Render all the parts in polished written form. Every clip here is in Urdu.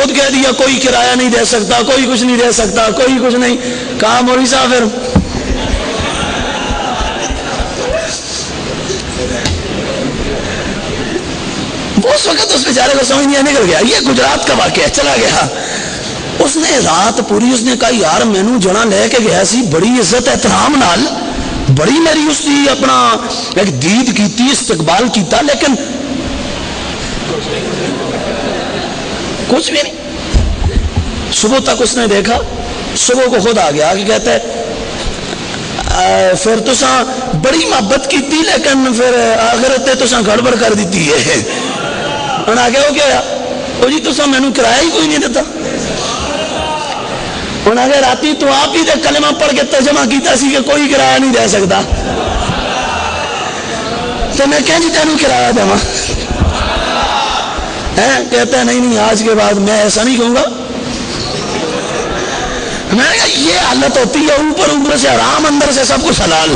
خود کہہ دیا کوئی کرایہ نہیں دے سکتا، کوئی کچھ نہیں دے سکتا، کوئی کچھ نہیں. کہا مولوی صاحب پھر اس وقت اس بیچارے کو سمجھ نہیں، نکل گیا. یہ گجرات کا واقعہ، چلا گیا. اس نے رات پوری اس نے کہا یار مینوں جنا لے کے گیا سی بڑی عزت احترام نال، بڑی میری اس کی اپنا ایک دید کیتی، استقبال کیتا، لیکن کچھ بھی نہیں. صبح تک اس نے دیکھا، صبح کو خود آ گیا کہ کہتا ہے پھر تساں بڑی محبت کیتی لیکن پھر آخرت تے تساں گڑبڑ کر دیتی ہے. انہاں آگے ہو گیا وہ جی تساں مینوں کرایہ ہی کوئی نہیں دیتا. انہاں آگے راتی تو آپ ہی دے کلمہ پڑھ کے ترجمہ کیتا سی کہ کوئی کرایہ نہیں دے سکتا، تو میں کہیں جی تینوں کرایہ دے. کہتا ہے نہیں آج کے بعد میں ایسا نہیں کہوں گا. میں نے کہا یہ حالت ہوتی ہے، اوپر سے حرام، اندر سے سب کچھ حلال.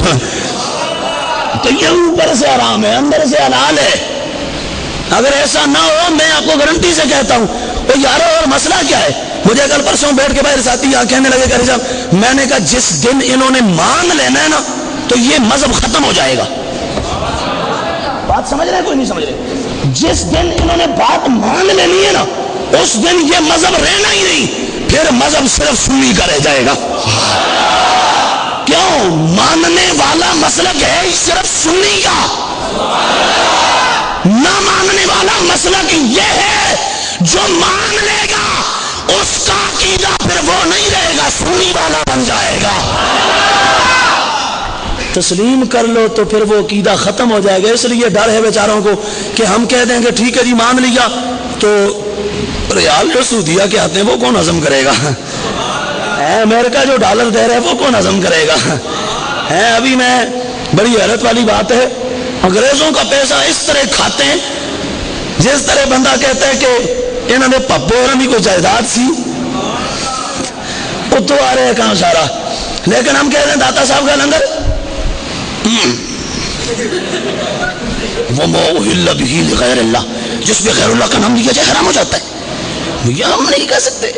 تو یہ اوپر سے حرام ہے، اندر سے حلال ہے. اگر ایسا نہ ہو میں آپ کو گارنٹی سے کہتا ہوں. وہ یارو اور مسئلہ کیا ہے؟ مجھے کل پرسوں بیٹھ کے باہر ساتھی یہاں کہنے لگے کہ صاحب میں نے کہا جس دن انہوں نے مان لینا ہے نا تو یہ مذہب ختم ہو جائے گا. بات سمجھ رہے ہیں کوئی نہیں سمجھ رہے؟ جس دن انہوں نے بات مان لینی ہے نا اس دن یہ مذہب رہنا ہی نہیں، پھر مذہب صرف سنی کا رہ جائے گا. کیوں؟ ماننے والا مسلک ہے صرف سنی کا، نہ ماننے والا مسلک یہ ہے جو مان لے گا اس کا عقیدہ پھر وہ نہیں رہے گا، سنی والا بن جائے گا. تسلیم کر لو تو پھر وہ عقیدہ ختم ہو جائے گا. اس لیے ڈر ہے بیچاروں کو کہ ہم کہہ دیں گے ٹھیک ہے جی مان لیا تو ریال جو سعودیہ کے آتے ہیں وہ کون ہضم کرے گا؟ امریکہ جو ڈالر دے رہا ہے وہ کون ہضم کرے گا؟ ابھی میں بڑی حیرت والی بات ہے، انگریزوں کا پیسہ اس طرح کھاتے ہیں جس طرح بندہ کہتا ہے کہ انہوں نے پپو اور بھی کوئی جائیداد سی وہ تو آ رہے ہیں کہاں سارا. لیکن ہم کہہ رہے ہیں داتا صاحب کا لنگر وہ موہل بھی غیر اللہ، جس پہ غیر اللہ کا نام لیا جائے حرام ہو جاتا ہے. یہ ہم نہیں کہہ سکتے،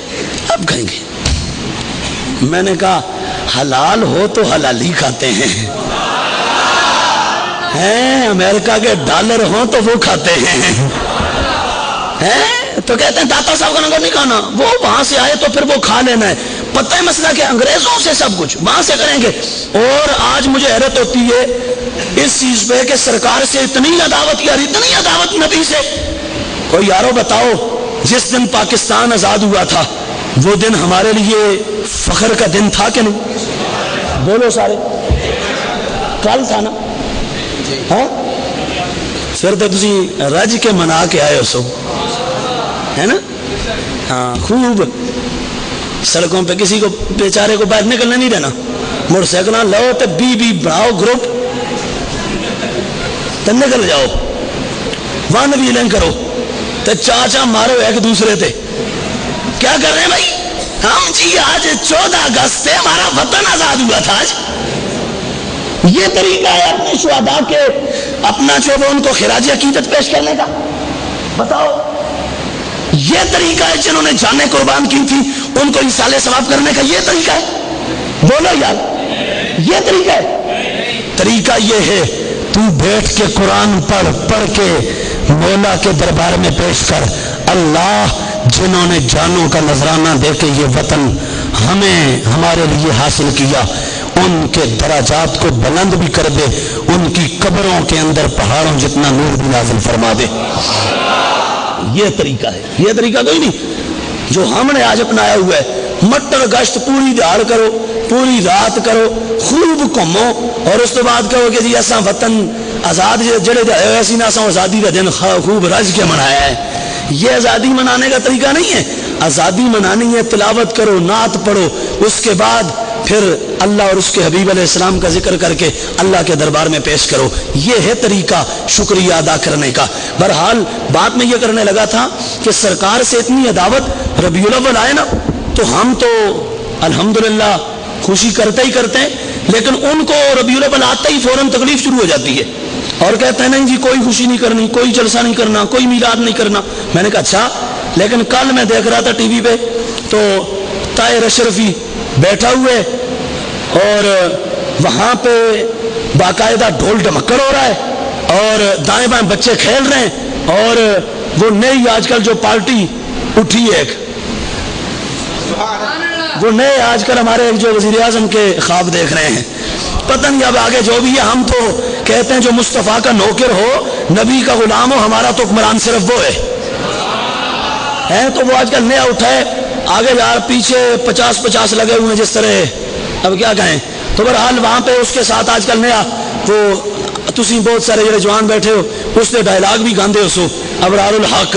اب کہیں گے. میں نے کہا حلال ہو تو حلالی کھاتے ہیں، امریکہ کے ڈالر ہوں تو وہ کھاتے ہیں. تو کہتے ہیں داتا صاحب کا لنگر نہیں کھانا، وہ وہاں سے آئے تو پھر وہ کھا لینا ہے. پتہ ہے مسئلہ کہ انگریزوں سے سب کچھ وہاں سے کریں گے. اور آج مجھے حیرت ہوتی ہے اس چیز پہ کہ سرکار سے اتنی عداوت یار، اتنی عداوت نبی سے. کوئی یارو بتاؤ جس دن پاکستان آزاد ہوا تھا وہ دن ہمارے لیے فخر کا دن تھا کہ نہیں؟ بولو سارے. کل تھا نا؟ ہاں پھر تو تسی رج کے منا کے آئے ہو سو ہے نا. ہاں خوب سڑکوں پہ کسی کو بیچارے کو باہر نکلنے نہیں دینا. موٹر سائیکل لو تو بی بناؤ گروپ تو نکل جاؤ، ون ویلنگ کرو تو چاچا مارو ایک دوسرے تے. کیا کر رہے ہیں بھائی ہم؟ جی آج 14 اگست سے ہمارا وطن آزاد ہوا تھا. آج یہ طریقہ ہے اپنے شہداء کے اپنا جو وہ ان کو خراج عقیدت پیش کرنے کا؟ بتاؤ یہ طریقہ ہے جنہوں نے جانیں قربان کی تھی ان کو اصال ثواب کرنے کا؟ یہ طریقہ ہے؟ بولو یار یہ طریقہ ہے؟ طریقہ یہ ہے تو بیٹھ کے قرآن پڑھ کے مولا کے دربار میں پیش کر، اللہ جنہوں نے جانوں کا نذرانہ دے کے یہ وطن ہمیں ہمارے لیے حاصل کیا ان کے درجات کو بلند بھی کر دے، ان کی قبروں کے اندر پہاڑوں جتنا نور بھی نازل فرما دے. یہ طریقہ ہے، یہ طریقہ کوئی نہیں جو ہم نے آج اپنایا ہوا ہے. مٹر گشت پوری دیہڑ کرو، پوری رات کرو، خوب گھومو اور اس تو بعد کہو کہ جی ایسا وطن آزاد جڑے دے ایسی نہ اساں آزادی کا دن خوب رج کے منایا ہے. یہ آزادی منانے کا طریقہ نہیں ہے. آزادی منانی ہے تلاوت کرو، نعت پڑھو، اس کے بعد پھر اللہ اور اس کے حبیب علیہ السلام کا ذکر کر کے اللہ کے دربار میں پیش کرو. یہ ہے طریقہ شکریہ ادا کرنے کا. بہرحال بات میں یہ کرنے لگا تھا کہ سرکار سے اتنی عداوت، ربیع الاول آئے نا تو ہم تو الحمدللہ خوشی کرتے ہی کرتے ہیں، لیکن ان کو ربیع الاول آتے ہی فوراً تکلیف شروع ہو جاتی ہے اور کہتے ہیں نہیں جی کوئی خوشی نہیں کرنی، کوئی جلسہ نہیں کرنا، کوئی میلاد نہیں کرنا. میں نے کہا اچھا لیکن کل میں دیکھ رہا تھا ٹی وی پہ تو طاہر اشرفی بیٹھا ہوئے اور وہاں پہ باقاعدہ ڈھول ڈمکڑ ہو رہا ہے اور دائیں بائیں بچے کھیل رہے ہیں اور وہ نئی آج کل جو پارٹی اٹھی ہے ایک وہ نئے آج کل ہمارے جو وزیر اعظم کے خواب دیکھ رہے ہیں، پتہ نہیں اب آگے جو بھی ہے. ہم تو کہتے ہیں جو مصطفیٰ کا نوکر ہو، نبی کا غلام ہو، ہمارا تو حکمران صرف وہ ہے. تو وہ آج کل نیا اٹھا ہے، آگے یار پیچھے 50 لگے ہوئے ہیں جس طرح، اب کیا کہیں. تو بہرحال وہاں پہ اس کے ساتھ آج کل نیا وہ تسی بہت سارے جڑے جوان بیٹھے ہو اس نے ڈائلاگ بھی گاندے ہو سو ابرار الحق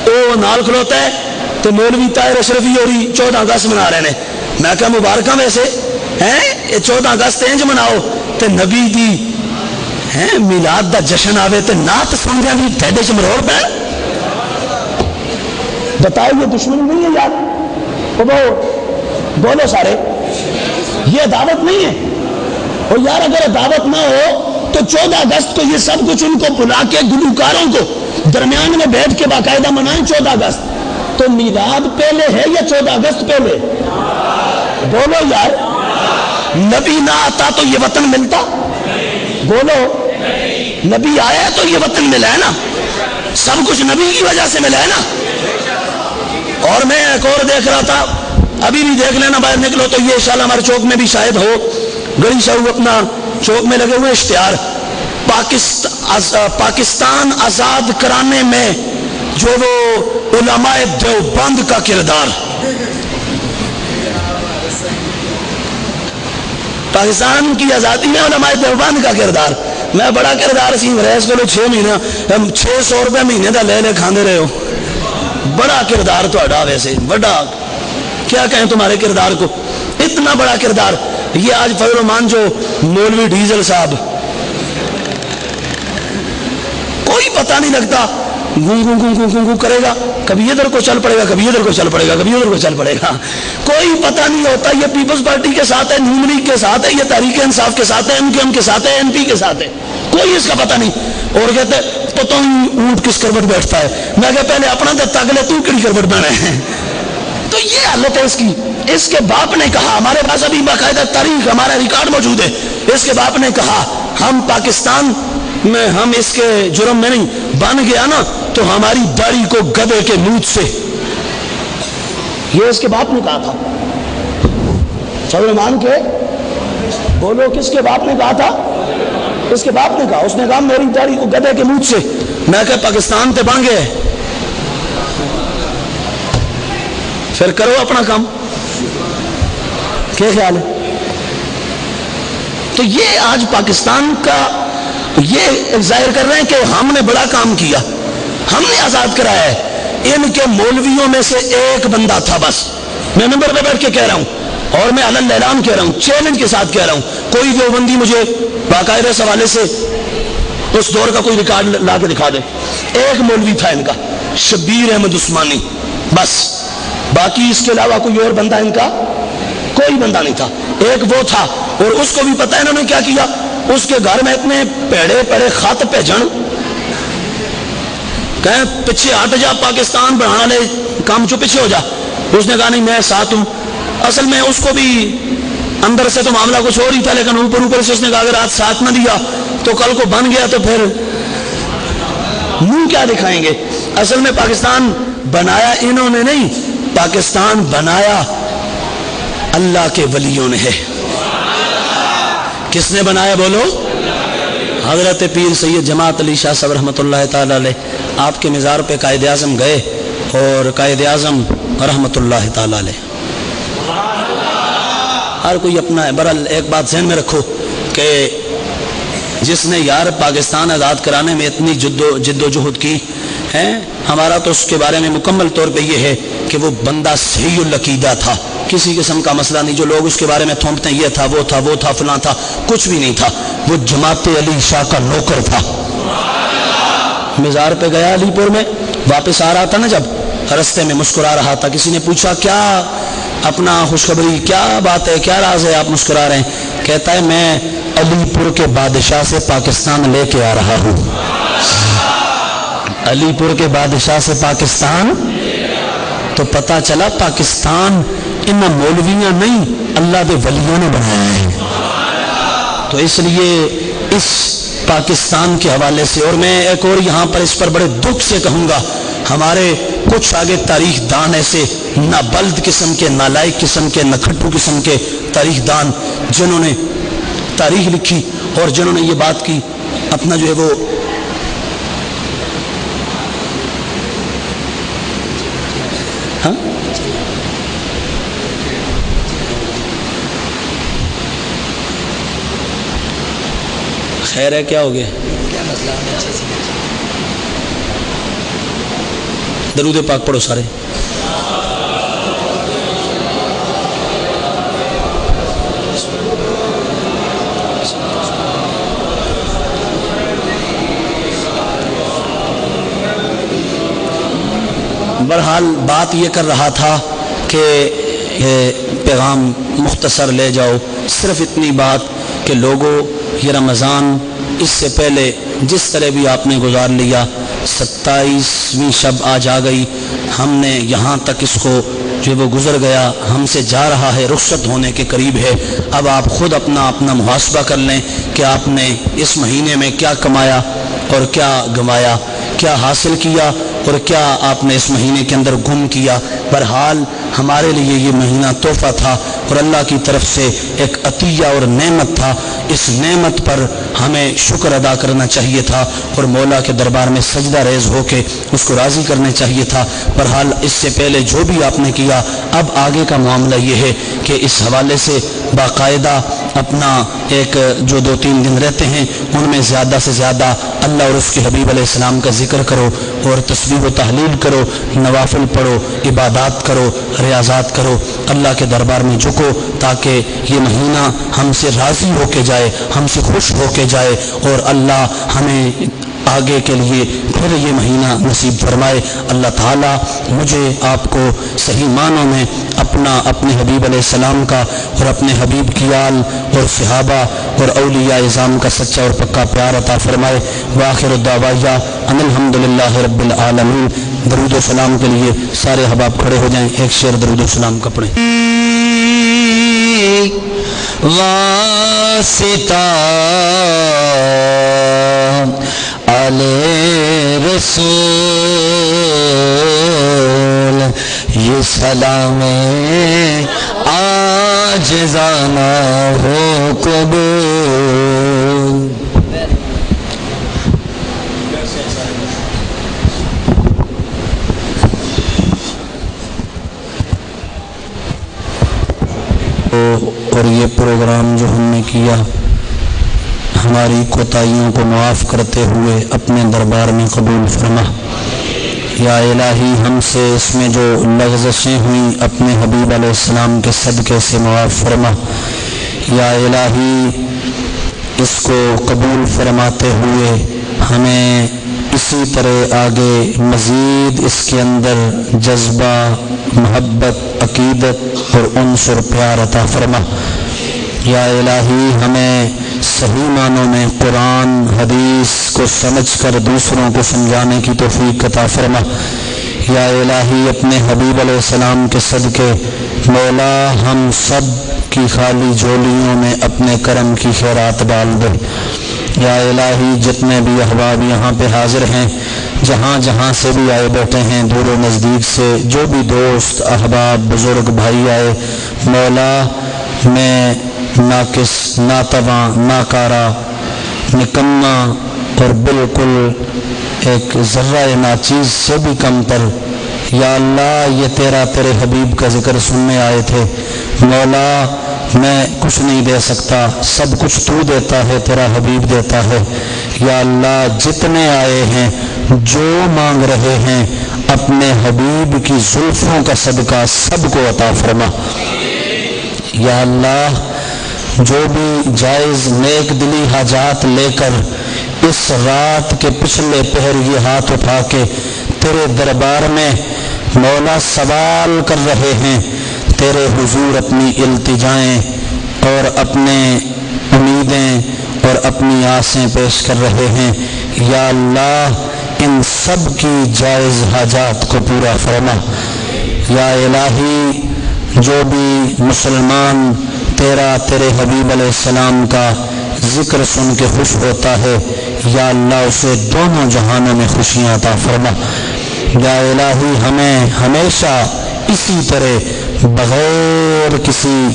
وہ نال کھلوتا ہے تو مولوی طاہر اشرفی اور 14 اگست منا رہے ہیں. میں کہا مبارکہ ویسے ہیں 14 اگست انج مناؤ تے نبی دی میلاد دا جشن آوے تے نعت سن دیا بھی ٹھیڈے چ مروڑ پہ. بتاؤ یہ دشمنی نہیں ہے یار؟ بولو سارے، یہ دعوت نہیں ہے. اور یار اگر دعوت نہ ہو تو 14 اگست کو یہ سب کچھ ان کو بلا کے گلوکاروں کو درمیان میں بیٹھ کے باقاعدہ منائیں 14 اگست. تو میلاد پہلے ہے یا 14 اگست پہلے؟ بولو یار. نبی نہ آتا تو یہ وطن ملتا؟ بولو. نبی آیا تو یہ وطن ملا ہے نا، سب کچھ نبی کی وجہ سے ملا ہے نا. اور میں ایک اور دیکھ رہا تھا، ابھی بھی دیکھ لینا باہر نکلو تو یہ انشاءاللہ ہمارے چوک میں بھی شاید ہو، گڑی شاہو اپنا چوک میں لگے ہوئے اشتہار پاکستان آزاد کرانے میں جو وہ علماء دیوبند کا کردار، پاکستان کی آزادی میں علماء دیوبند کا کردار. میں بڑا کردار سی ریس کو 6 مہینہ 600 روپے مہینے دا لے کھاندے رہے ہو. بڑا کردار تو اڈا، ویسے بڑا کیا کہیں تمہارے کردار کو، اتنا بڑا کردار. یہ آج فضل الرحمان جو مولوی ڈیزل صاحب، کوئی پتہ نہیں لگتا، گوں کرے گا، کبھی ادھر کو چل پڑے گا، کبھی ادھر کو چل پڑے گا، کبھی ادھر کو چل پڑے گا. کوئی پتہ نہیں ہوتا یہ پیپلز پارٹی کے ساتھ ہے، نون لیگ کے ساتھ ہے، یہ تحریک انصاف کے ساتھ ہے، MKM کے ساتھ ہے، NP کے ساتھ ہے، کوئی اس کا پتہ نہیں. اور کہتے پتہ نہیں اونٹ کس کروٹ بیٹھتا ہے. میں کہ پہلے اپنا دے تاگلے تو کڑی کروٹ بیٹھے ہیں. تو یہ حالت ہے اس کی. اس کے باپ نے کہا، ہمارے پاس ابھی باقاعدہ تاریخ ہمارا ریکارڈ موجود ہے، اس کے باپ نے کہا ہم پاکستان میں ہم اس کے جرم میں نہیں بن گیا نا تو ہماری داڑھی کو گدھے کے منہ سے. یہ اس کے باپ نے کہا تھا. سلمان کے بولو کس کے باپ نے کہا تھا؟ اس کے باپ نے کہا. اس نے کہا میری داڑھی کو گدھے کے منہ سے. میں کہ پاکستان تے بن گئے، پھر کرو اپنا کام. کیا خیال ہے؟ تو یہ آج پاکستان کا یہ ظاہر کر رہے ہیں کہ ہم نے بڑا کام کیا، ہم نے آزاد کرایا ہے. ان کے مولویوں میں سے ایک بندہ تھا بس. میں نمبر پہ بیٹھ کے کہہ رہا ہوں اور میں علن اعلان کہہ رہا ہوں، چیلنج کے ساتھ کہہ رہا ہوں، کوئی دیوبندی مجھے باقاعدہ اس حوالے سے اس دور کا کوئی ریکارڈ لا کے دکھا دے. ایک مولوی تھا ان کا، شبیر احمد عثمانی، بس. باقی اس کے علاوہ کوئی اور بندہ ان کا کوئی بندہ نہیں تھا. ایک وہ تھا اور اس کو بھی پتہ ہے انہوں نے کیا کیا. اس کے گھر میں اتنے پیڑے پیڑے خط بھیجن، کہیں پیچھے ہٹ جا، پاکستان بڑھانا لے کام چو پیچھے ہو جا. اس نے کہا نہیں میں ساتھ ہوں. اصل میں اس کو بھی اندر سے تو معاملہ کچھ اور ہی تھا، لیکن اوپر سے اس نے کہا اگر آج ساتھ نہ دیا تو کل کو بن گیا تو پھر منہ کیا دکھائیں گے. اصل میں پاکستان بنایا انہوں نے نہیں، پاکستان بنایا اللہ کے ولیوں نے ہے. کس نے بنایا بولو؟ حضرت پیر سید جماعت علی شاہ صاحب رحمۃ اللہ تعالی علیہ. آپ کے مزار پہ قائد اعظم گئے اور قائد اعظم رحمۃ اللہ تعالی علیہ، ہر کوئی اپنا ہے. برحال ایک بات ذہن میں رکھو کہ جس نے یار پاکستان آزاد کرانے میں اتنی جد و جہد کی ہے، ہمارا تو اس کے بارے میں مکمل طور پہ یہ ہے کہ وہ بندہ صحیح العقیدہ تھا، کسی قسم کا مسئلہ نہیں. جو لوگ اس کے بارے میں تھوپتے ہیں یہ تھا وہ تھا وہ تھا فلاں تھا، کچھ بھی نہیں تھا. وہ جماعت علی شاہ کا نوکر تھا. مزار پہ گیا علی پور میں، واپس آ رہا تھا نا، جب رستے میں مسکرا رہا تھا. کسی نے پوچھا کیا اپنا خوشخبری، کیا بات ہے، کیا راز ہے آپ مسکرا رہے ہیں؟ کہتا ہے میں علی پور کے بادشاہ سے پاکستان لے کے آ رہا ہوں. علی پور کے بادشاہ سے پاکستان تو پتہ چلا پاکستان ان مولویاں نہیں اللہ دے ولیوں نے بنایا ہے۔ تو اس لیے اس پاکستان کے حوالے سے، اور میں ایک اور یہاں پر اس پر بڑے دکھ سے کہوں گا، ہمارے کچھ آگے تاریخ دان ایسے نابلد قسم کے، نالائق قسم کے، نکھٹو قسم کے تاریخ دان جنہوں نے تاریخ لکھی اور جنہوں نے یہ بات کی، اپنا جو ہے وہ خیر ہے، کیا ہو گیا؟ درود پاک پڑھو سارے۔ بہرحال بات یہ کر رہا تھا کہ پیغام مختصر لے جاؤ، صرف اتنی بات کہ لوگوں یہ رمضان اس سے پہلے جس طرح بھی آپ نے گزار لیا، 27ویں شب آج آ گئی، ہم نے یہاں تک اس کو جو وہ گزر گیا، ہم سے جا رہا ہے، رخصت ہونے کے قریب ہے۔ اب آپ خود اپنا محاسبہ کر لیں کہ آپ نے اس مہینے میں کیا کمایا اور کیا گنوایا، کیا حاصل کیا اور کیا آپ نے اس مہینے کے اندر گم کیا۔ بہرحال ہمارے لیے یہ مہینہ تحفہ تھا اور اللہ کی طرف سے ایک عطیہ اور نعمت تھا، اس نعمت پر ہمیں شکر ادا کرنا چاہیے تھا اور مولا کے دربار میں سجدہ ریز ہو کے اس کو راضی کرنا چاہیے تھا۔ بہرحال اس سے پہلے جو بھی آپ نے کیا، اب آگے کا معاملہ یہ ہے کہ اس حوالے سے باقاعدہ اپنا ایک جو 2-3 دن رہتے ہیں ان میں زیادہ سے زیادہ اللہ اور اس کے حبیب علیہ السلام کا ذکر کرو اور تسبیح و تحلیل کرو، نوافل پڑھو، عبادات کرو، ریاضات کرو، اللہ کے دربار میں جھکو تاکہ یہ مہینہ ہم سے راضی ہو کے جائے، ہم سے خوش ہو کے جائے اور اللہ ہمیں آگے کے لیے پھر یہ مہینہ نصیب فرمائے۔ اللہ تعالیٰ مجھے آپ کو صحیح معنوں میں اپنے حبیب علیہ السلام کا اور اپنے حبیب کی آل اور صحابہ اور اولیاء اعظام کا سچا اور پکا پیار عطا فرمائے۔ وآخر الدعوایا ان الحمدللہ رب العالمین۔ درود و سلام کے لیے سارے احباب کھڑے ہو جائیں، ایک شعر درود و سلام کا پڑھیں۔ واسطہ علیہ رسول یہ سلام عاجزانہ ہو قبول۔ اور یہ پروگرام جو ہم نے کیا ہماری کوتاہیوں کو معاف کرتے ہوئے اپنے دربار میں قبول فرما۔ یا الہی ہم سے اس میں جو لغزشیں ہوئیں اپنے حبیب علیہ السلام کے صدقے سے معاف فرما۔ یا الہی اس کو قبول فرماتے ہوئے ہمیں اسی طرح آگے مزید اس کے اندر جذبہ، محبت، عقیدت اور انس اور پیار عطا فرما۔ یا الہی ہمیں صحیح معنوں میں قرآن حدیث کو سمجھ کر دوسروں کو سمجھانے کی توفیق عطا فرما۔ یا الہی اپنے حبیب علیہ السلام کے صدقے مولا ہم سب کی خالی جھولیوں میں اپنے کرم کی خیرات ڈال دے۔ یا الہی جتنے بھی احباب یہاں پہ حاضر ہیں، جہاں جہاں سے بھی آئے بیٹھے ہیں، دور و نزدیک سے جو بھی دوست احباب بزرگ بھائی آئے، مولا میں ناقص، ناتواں، ناکارہ، نکما اور بالکل ایک ذرہ ناچیز سے بھی کم تر، یا اللہ یہ تیرے حبیب کا ذکر سننے آئے تھے، مولا میں کچھ نہیں دے سکتا، سب کچھ تو دیتا ہے، تیرا حبیب دیتا ہے۔ یا اللہ جتنے آئے ہیں، جو مانگ رہے ہیں، اپنے حبیب کی زلفوں کا صدقہ سب کو عطا فرما۔ یا اللہ جو بھی جائز نیک دلی حاجات لے کر اس رات کے پچھلے پہر یہ ہاتھ اٹھا کے تیرے دربار میں مولا سوال کر رہے ہیں، تیرے حضور اپنی التجائیں اور اپنے امیدیں اور اپنی آسیں پیش کر رہے ہیں، یا اللہ ان سب کی جائز حاجات کو پورا فرما۔ یا الہی جو بھی مسلمان تیرے حبیب علیہ السلام کا ذکر سن کے خوش ہوتا ہے، یا اللہ اسے دونوں جہانوں میں خوشیاں عطا فرما۔ یا الہی ہمیں ہمیشہ اسی طرح بغیر کسی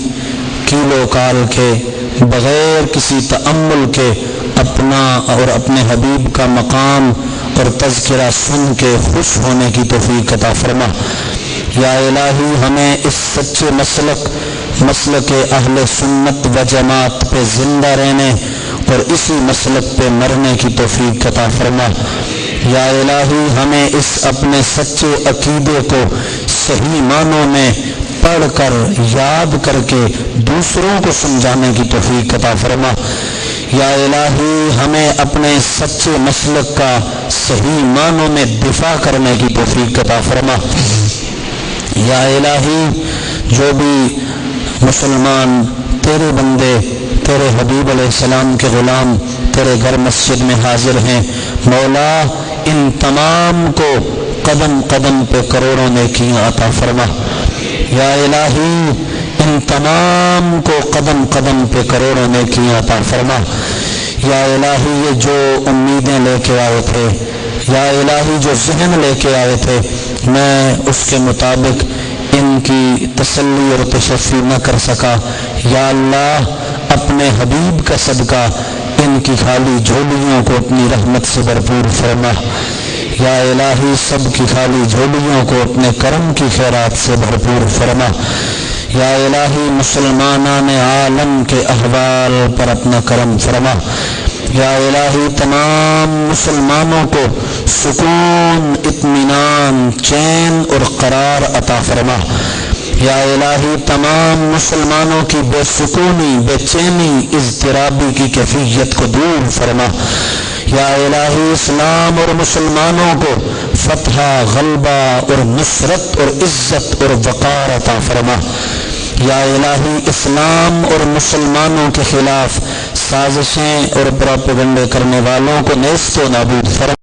کیلو کال کے، بغیر کسی تأمل کے اپنا اور اپنے حبیب کا مقام اور تذکرہ سن کے خوش ہونے کی توفیق عطا فرما۔ یا الہی ہمیں اس سچے مسلک اہل سنت و جماعت پہ زندہ رہنے اور اسی مسلک پہ مرنے کی توفیق عطا فرما۔ یا الہی ہمیں اس اپنے سچے عقیدے کو صحیح معنوں میں پڑھ کر یاد کر کے دوسروں کو سمجھانے کی توفیق عطا فرما۔ یا الہی ہمیں اپنے سچے مسلک کا صحیح معنوں میں دفاع کرنے کی توفیق عطا فرما۔ یا الہی جو بھی مسلمان تیرے بندے، تیرے حبیب علیہ السلام کے غلام تیرے گھر مسجد میں حاضر ہیں، مولا ان تمام کو قدم قدم پہ کروڑوں نیکیاں عطا فرما۔ یا الہی ان تمام کو قدم قدم پہ کروڑوں نیکیاں عطا فرما۔ یا الہی یہ جو امیدیں لے کے آئے تھے، یا الہی جو ذہن لے کے آئے تھے، میں اس کے مطابق ان کی تسلی اور تشفی نہ کر سکا، یا اللہ اپنے حبیب کا صدقہ ان کی خالی جھولیوں کو اپنی رحمت سے بھرپور فرما۔ یا الہی سب کی خالی جھولیوں کو اپنے کرم کی خیرات سے بھرپور فرما۔ یا الہی مسلمانان عالم کے احوال پر اپنا کرم فرما۔ یا الہی تمام مسلمانوں کو سکون، اطمینان، چین اور قرار عطا فرما۔ یا الہی تمام مسلمانوں کی بے سکونی، بے چینی، اضطرابی کی کیفیت کو دور فرما۔ یا الہی اسلام اور مسلمانوں کو فتح، غلبہ اور نصرت اور عزت اور وقار عطا فرما۔ یا الہی اسلام اور مسلمانوں کے خلاف سازشیں اور پروپیگنڈے کرنے والوں کو نیست و نابود فرما۔